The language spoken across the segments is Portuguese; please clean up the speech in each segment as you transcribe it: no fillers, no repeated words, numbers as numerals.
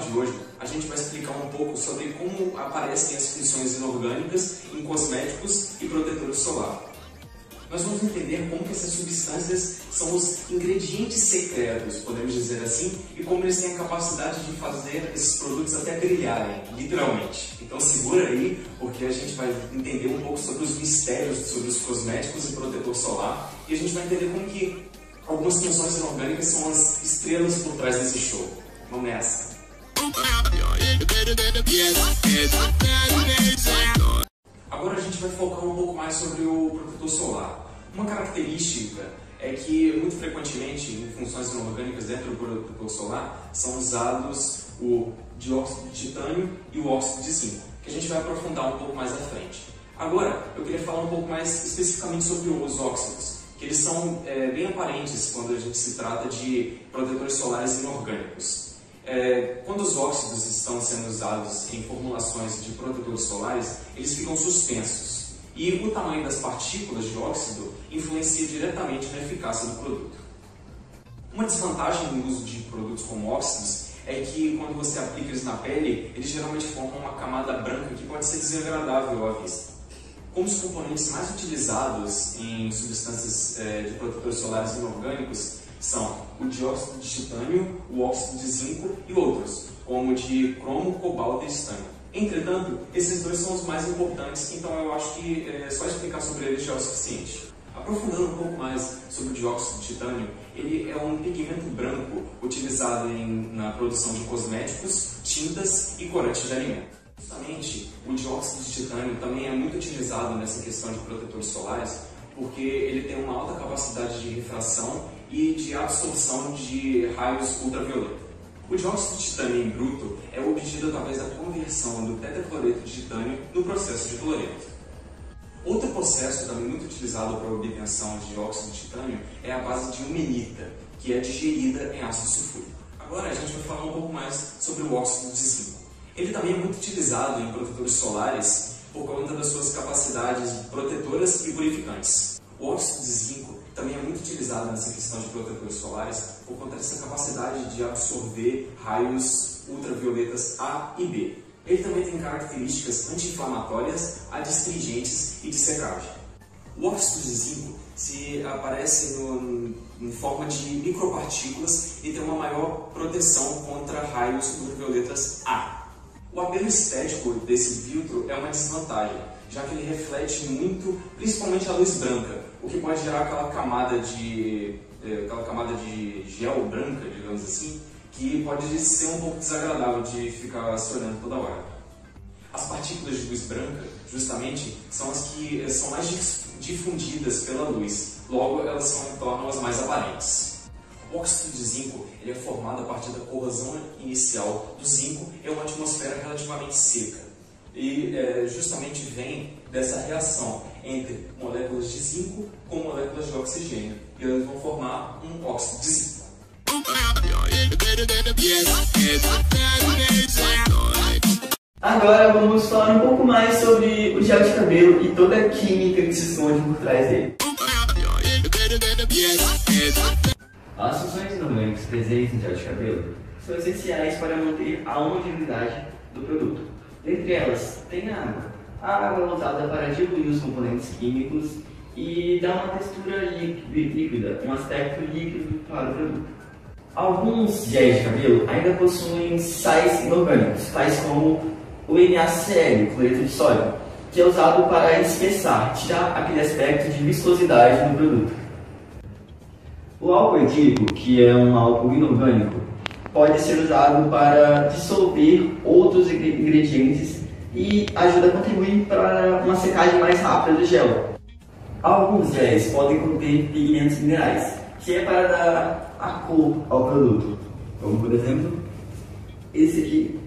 de hoje, a gente vai explicar um pouco sobre como aparecem as funções inorgânicas em cosméticos e protetores solar. Nós vamos entender como que essas substâncias são os ingredientes secretos, podemos dizer assim, e como eles têm a capacidade de fazer esses produtos até brilharem, literalmente. Então segura aí, porque a gente vai entender um pouco sobre os mistérios sobre os cosméticos e protetor solar, e a gente vai entender como que algumas funções inorgânicas são as estrelas por trás desse show. Vamos nessa! Agora a gente vai focar um pouco mais sobre o protetor solar. Uma característica é que, muito frequentemente, em funções inorgânicas dentro do protetor solar, são usados o dióxido de titânio e o óxido de zinco, que a gente vai aprofundar um pouco mais à frente. Agora, eu queria falar um pouco mais especificamente sobre os óxidos, que eles são bem aparentes quando a gente se trata de protetores solares inorgânicos. Quando os óxidos estão sendo usados em formulações de protetores solares, eles ficam suspensos. E o tamanho das partículas de óxido influencia diretamente na eficácia do produto. Uma desvantagem no uso de produtos como óxidos é que quando você aplica eles na pele, eles geralmente formam uma camada branca que pode ser desagradável à vista. Como os componentes mais utilizados em substâncias de protetores solares inorgânicos são o dióxido de titânio, o óxido de zinco e outros, como o de cromo, cobalto e estanho. Entretanto, esses dois são os mais importantes, então eu acho que só explicar sobre eles já é o suficiente. Aprofundando um pouco mais sobre o dióxido de titânio, ele é um pigmento branco utilizado na produção de cosméticos, tintas e corantes de alimento. Justamente, o dióxido de titânio também é muito utilizado nessa questão de protetores solares, porque ele tem uma alta capacidade de refração e de absorção de raios ultravioleta. O dióxido de titânio em bruto é obtido através da conversão do tetracloreto de titânio no processo de cloreto. Outro processo também muito utilizado para a obtenção de dióxido de titânio é a base de ilmenita, que é digerida em ácido sulfúrico. Agora a gente vai falar um pouco mais sobre o óxido de zinco. Ele também é muito utilizado em protetores solares por conta das suas capacidades protetoras e purificantes. O óxido de zinco também é muito utilizado nessa questão de protetores solares por conta dessa capacidade de absorver raios ultravioletas A e B. Ele também tem características anti-inflamatórias, adstringentes e de secagem. O óxido de zinco aparece em forma de micropartículas e tem uma maior proteção contra raios ultravioletas A. O apelo estético desse filtro é uma desvantagem, já que ele reflete muito, principalmente a luz branca, o que pode gerar aquela camada de gel branca, digamos assim, que pode ser um pouco desagradável de ficar se olhando toda hora. As partículas de luz branca, justamente, são as que são mais difundidas pela luz, logo elas tornam as mais aparentes. O óxido de zinco ele é formado a partir da corrosão inicial do zinco em uma atmosfera relativamente seca. E justamente vem dessa reação entre moléculas de zinco com moléculas de oxigênio. E elas vão formar um óxido de zinco. Agora vamos falar um pouco mais sobre o gel de cabelo e toda a química que se esconde por trás dele. As funções inorgânicas presentes no gel de cabelo são essenciais para manter a homogeneidade do produto. Dentre elas, tem a água. A água é usada para diluir os componentes químicos e dar uma textura líquida, um aspecto líquido para o produto. Alguns géis de cabelo ainda possuem sais inorgânicos, tais como o NaCl, cloreto de sódio, que é usado para espessar, tirar aquele aspecto de viscosidade no produto. O álcool etílico, que é um álcool inorgânico, pode ser usado para dissolver outros ingredientes e ajuda a contribuir para uma secagem mais rápida do gel. Alguns géis podem conter pigmentos minerais, que é para dar a cor ao produto, como por exemplo esse aqui.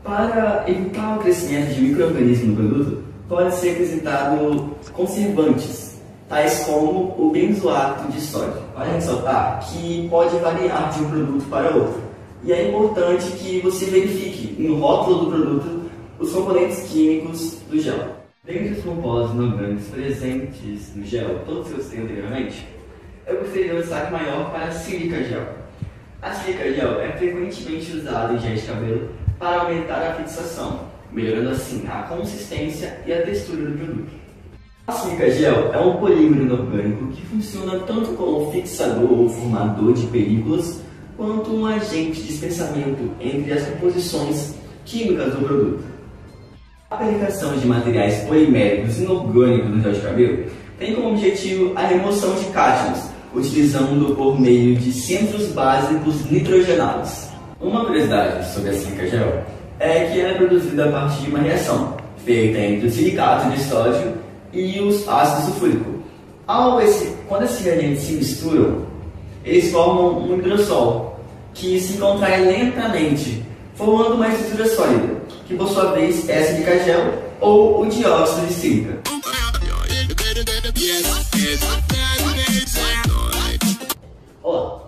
Para evitar o crescimento de micro-organismos no produto, pode ser acrescentado conservantes, tais como o benzoato de sódio. Vale ressaltar que pode variar de um produto para outro, e é importante que você verifique no rótulo do produto os componentes químicos do gel. Dentre os compostos inorgânicos presentes no gel, todos que eu citei anteriormente, eu gostaria de dar um destaque maior para a sílica gel. A sílica gel é frequentemente usada em gel de cabelo para aumentar a fixação, melhorando assim a consistência e a textura do produto. A sílica gel é um polímero inorgânico que funciona tanto como fixador ou formador de películas, quanto um agente de espessamento entre as composições químicas do produto. A aplicação de materiais poliméricos inorgânicos no gel de cabelo tem como objetivo a remoção de cátions, utilizando por meio de centros básicos nitrogenados. Uma curiosidade sobre a sílica gel é que ela é produzida a partir de uma reação feita entre o silicato de sódio e os ácidos sulfúricos. Quando esses reagentes se misturam, eles formam um hidrossol, que se contrai lentamente, formando uma estrutura sólida, que por sua vez é a sílica gel ou o dióxido de sílica. Olá,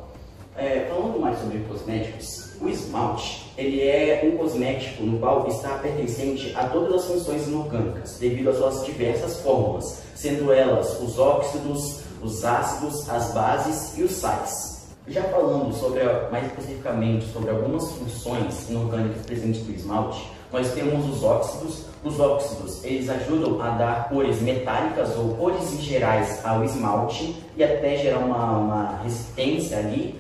falando mais sobre cosméticos, o esmalte ele é um cosmético no qual está pertencente a todas as funções inorgânicas, devido às suas diversas fórmulas, sendo elas os óxidos, os ácidos, as bases e os sais. Já falando mais especificamente sobre algumas funções inorgânicas presentes no esmalte, nós temos os óxidos. Os óxidos, eles ajudam a dar cores metálicas ou cores em gerais ao esmalte e até gerar uma resistência ali.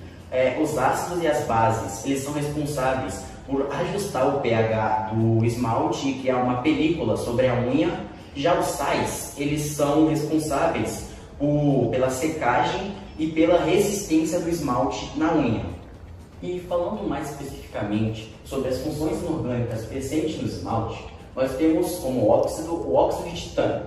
Os ácidos e as bases, eles são responsáveis por ajustar o pH do esmalte e criar uma película sobre a unha. Já os sais, eles são responsáveis pela secagem e pela resistência do esmalte na unha. E falando mais especificamente sobre as funções inorgânicas presentes no esmalte, nós temos como óxido o óxido de titânio.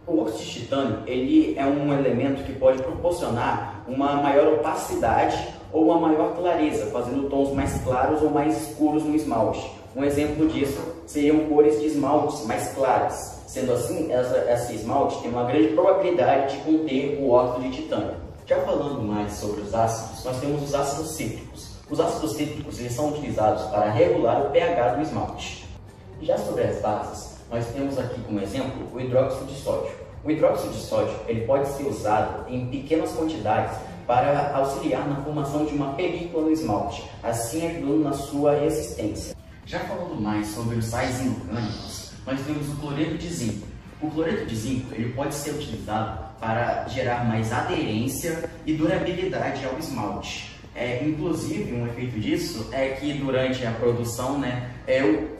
O óxido de titânio ele é um elemento que pode proporcionar uma maior opacidade ou uma maior clareza, fazendo tons mais claros ou mais escuros no esmalte. Um exemplo disso seriam cores de esmaltes mais claras. Sendo assim, esse esmalte tem uma grande probabilidade de conter o óxido de titânio. Já falando mais sobre os ácidos, nós temos os ácidos cítricos. Os ácidos cítricos eles são utilizados para regular o pH do esmalte. Já sobre as bases, nós temos aqui como exemplo o hidróxido de sódio. O hidróxido de sódio ele pode ser usado em pequenas quantidades para auxiliar na formação de uma película no esmalte, assim ajudando na sua resistência. Já falando mais sobre os sais inorgânicos, nós temos o cloreto de zinco. O cloreto de zinco ele pode ser utilizado para gerar mais aderência e durabilidade ao esmalte. Inclusive, um efeito disso é que durante a produção,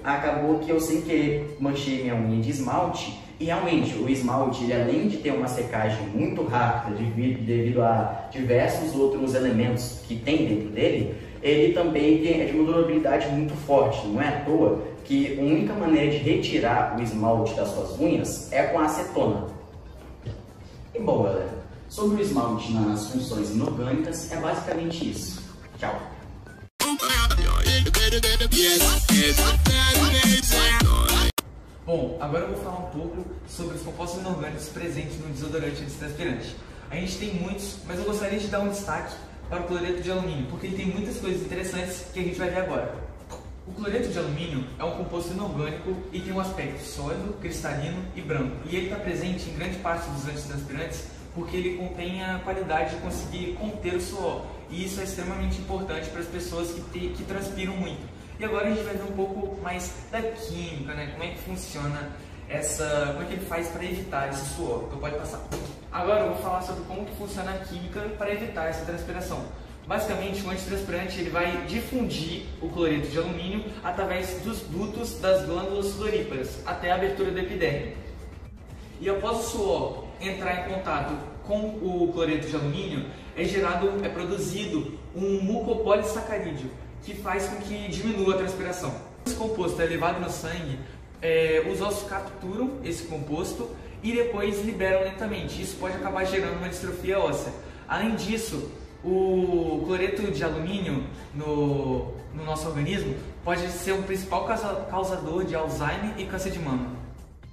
acabou que eu sem querer manchei minha unha de esmalte e realmente o esmalte, ele, além de ter uma secagem muito rápida devido a diversos outros elementos que tem dentro dele, ele também é de uma durabilidade muito forte. Não é à toa que a única maneira de retirar o esmalte das suas unhas é com a acetona. E bom, galera, sobre o esmalte nas funções inorgânicas é basicamente isso. Tchau! Bom, agora eu vou falar um pouco sobre os compostos inorgânicos presentes no desodorante antitranspirante. A gente tem muitos, mas eu gostaria de dar um destaque para o cloreto de alumínio, porque ele tem muitas coisas interessantes que a gente vai ver agora. O cloreto de alumínio é um composto inorgânico e tem um aspecto sólido, cristalino e branco. E ele está presente em grande parte dos antitranspirantes porque ele contém a qualidade de conseguir conter o suor. E isso é extremamente importante para as pessoas que transpiram muito. E agora a gente vai ver um pouco mais da química, como é que funciona como é que ele faz para evitar esse suor. Então pode passar. Agora eu vou falar sobre como que funciona a química para evitar essa transpiração. Basicamente, o antitranspirante ele vai difundir o cloreto de alumínio através dos dutos das glândulas sudoríparas até a abertura do epiderme. E após o suor entrar em contato com o cloreto de alumínio, é produzido um mucopolissacarídeo, que faz com que diminua a transpiração. Esse composto é levado no sangue, os ossos capturam esse composto e depois liberam lentamente. Isso pode acabar gerando uma distrofia óssea. Além disso, o cloreto de alumínio no nosso organismo pode ser o principal causador de Alzheimer e câncer de mama.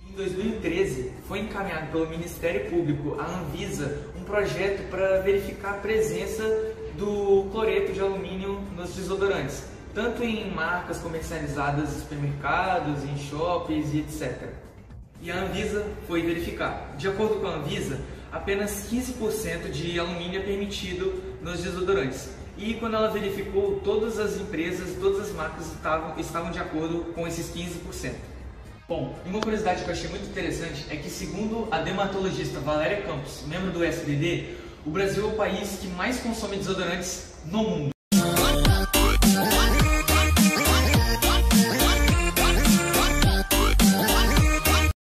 Em 2013, foi encaminhado pelo Ministério Público à Anvisa um projeto para verificar a presença do cloreto de alumínio nos desodorantes, tanto em marcas comercializadas em supermercados, em shoppings e etc. E a Anvisa foi verificar. De acordo com a Anvisa, apenas 15% de alumínio é permitido nos desodorantes. e quando ela verificou, todas as empresas, todas as marcas estavam de acordo com esses 15%. Bom, e uma curiosidade que eu achei muito interessante é que, segundo a dermatologista Valéria Campos, membro do SBD, o Brasil é o país que mais consome desodorantes no mundo.